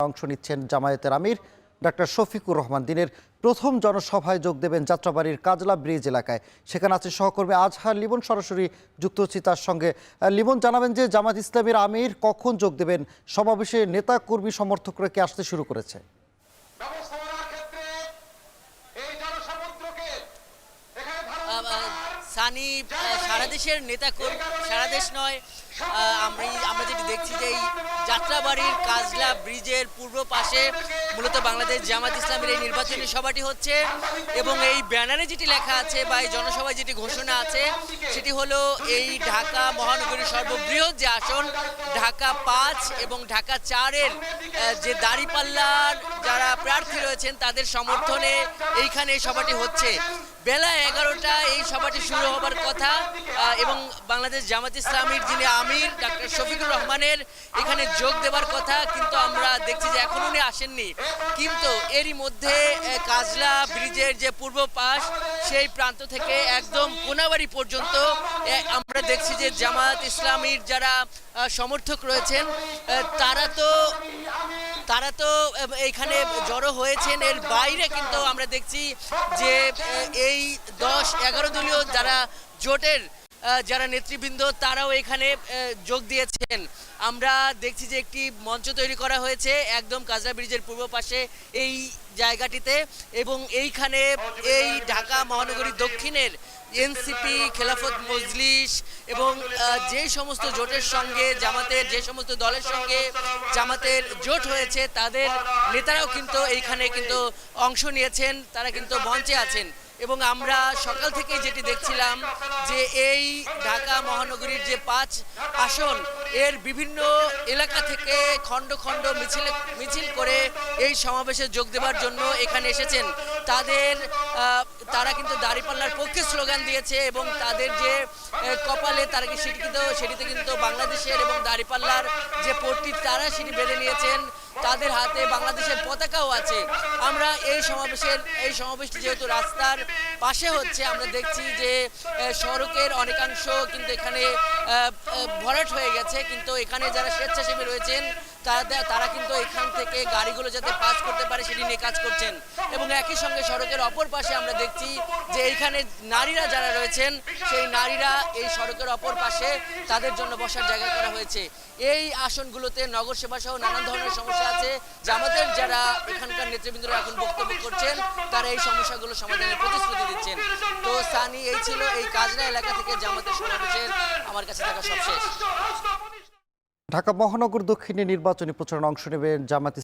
অংশ নিচ্ছেন জামায়াতের আমির ডাক্তার শফিকুর রহমান। দিনের প্রথম জনসভায় যোগ দেবেন যাত্রাবাড়ির কাজলা ব্রিজ এলাকায়। সেখানে আছে সহকর্মী আজহার লিমন, সরাসরি যুক্ত হচ্ছি তার সঙ্গে। লিমন, জানাবেন যে জামায়াত ইসলামীর আমির কখন যোগ দেবেন? সমাবেশে নেতা কর্মী সমর্থকরা কি আসতে শুরু করেছে? সানি, সারা দেশের নেতা সারা দেশ নয়, আমরা যেটি দেখছি যে এই যাত্রাবাড়ির কাজলা ব্রিজের পূর্ব পাশে মূলত বাংলাদেশ জামাত ইসলামের এই নির্বাচনী সভাটি হচ্ছে এবং এই ব্যানারে যেটি লেখা আছে বা এই জনসভায় যেটি ঘোষণা আছে সেটি হলো এই ঢাকা মহানগরীর সর্ববৃহৎ যে আসন ঢাকা 5 এবং ঢাকা 4-এর যে দাঁড়িপাল্লার যারা প্রার্থী রয়েছেন তাদের সমর্থনে এইখানে এই সভাটি হচ্ছে। বেলা 11টায় এই সভাটি শুরু হবার কথা এবং বাংলাদেশ জামাত ইসলামীর যিনি আমির ডাক্তার শফিকুর রহমানের এখানে যোগ দেবার কথা, কিন্তু আমরা দেখছি যে এখন উনি আসেননি। কিন্তু এরই মধ্যে কাজলা ব্রিজের যে পূর্ব পাশ সেই প্রান্ত থেকে একদম কোনাবাড়ি পর্যন্ত আমরা দেখছি যে জামাত ইসলামীর যারা সমর্থক রয়েছেন তারা তো এইখানে জড়ো হয়েছেন। এর বাইরে কিন্তু আমরা দেখছি যে এই 10-11 দলীয় যারা জোটের যারা নেতৃবৃন্দ তারাও এখানে যোগ দিয়েছেন। আমরা দেখছি যে একটি মঞ্চ তৈরি করা হয়েছে একদম কাজলা ব্রিজের পূর্ব পাশে এই জায়গাটিতে এবং এইখানে এই ঢাকা মহানগরী দক্ষিণের এনসিপি, খেলাফত মজলিস এবং যে সমস্ত জোটের সঙ্গে জামাতের যে সমস্ত দলের সঙ্গে জামাতের জোট হয়েছে তাদের নেতারাও কিন্তু এইখানে কিন্তু অংশ নিয়েছেন, তারা কিন্তু মঞ্চে আছেন। এবং আমরা সকাল থেকে যেটি দেখছিলাম যে এই ঢাকা মহানগরীর যে 5 আসন এর বিভিন্ন এলাকা থেকে খণ্ড খণ্ড মিছিল করে এই সমাবেশে যোগ দেওয়ার জন্য এখানে এসেছেন। তারা কিন্তু দাঁড়িপাল্লার পক্ষে স্লোগান দিয়েছে এবং তাদের যে কপালে তারা কি সেটিতে কিন্তু বাংলাদেশের এবং দাঁড়িপাল্লার যে পট্টি তারা সেটি বেঁধে নিয়েছেন, তাদের হাতে বাংলাদেশের পতাকাও আছে। আমরা এই সমাবেশটি যেহেতু রাস্তার পাশে হচ্ছে, আমরা দেখছি যে সড়কের অনেকাংশ কিন্তু এখানে ভরাট হয়ে গেছে, কিন্তু এখানে যারা স্বেচ্ছাসেবী রয়েছেন তারা কিন্তু এখান থেকে গাড়িগুলো যাতে পাস করতে পারে সেটি নিয়ে কাজ করছেন। এবং একই সঙ্গে সড়কের অপর পাশে আমরা দেখছি যে এইখানে নারীরা যারা রয়েছেন সেই নারীরা এই সড়কের অপর পাশে তাদের জন্য বসার জায়গা করা হয়েছে। এই আসনগুলোতে নগর সেবা সহ নানান ধরনের সমস্যা আছে। জামাতের যারা এখানকার নেতৃবৃন্দরা এখন বক্তব্য করছেন তারা এই সমস্যাগুলো সমাধানের প্রতিশ্রুতি দিচ্ছেন। তো সানি, এই ছিল এই কাজলা এলাকা থেকে জামাতের সমাবেশের আমার কাছে থাকা সবশেষ। ঢাকা মহানগর দক্ষিণে নির্বাচনী প্রচারণা অংশ নেবেন জামায়াত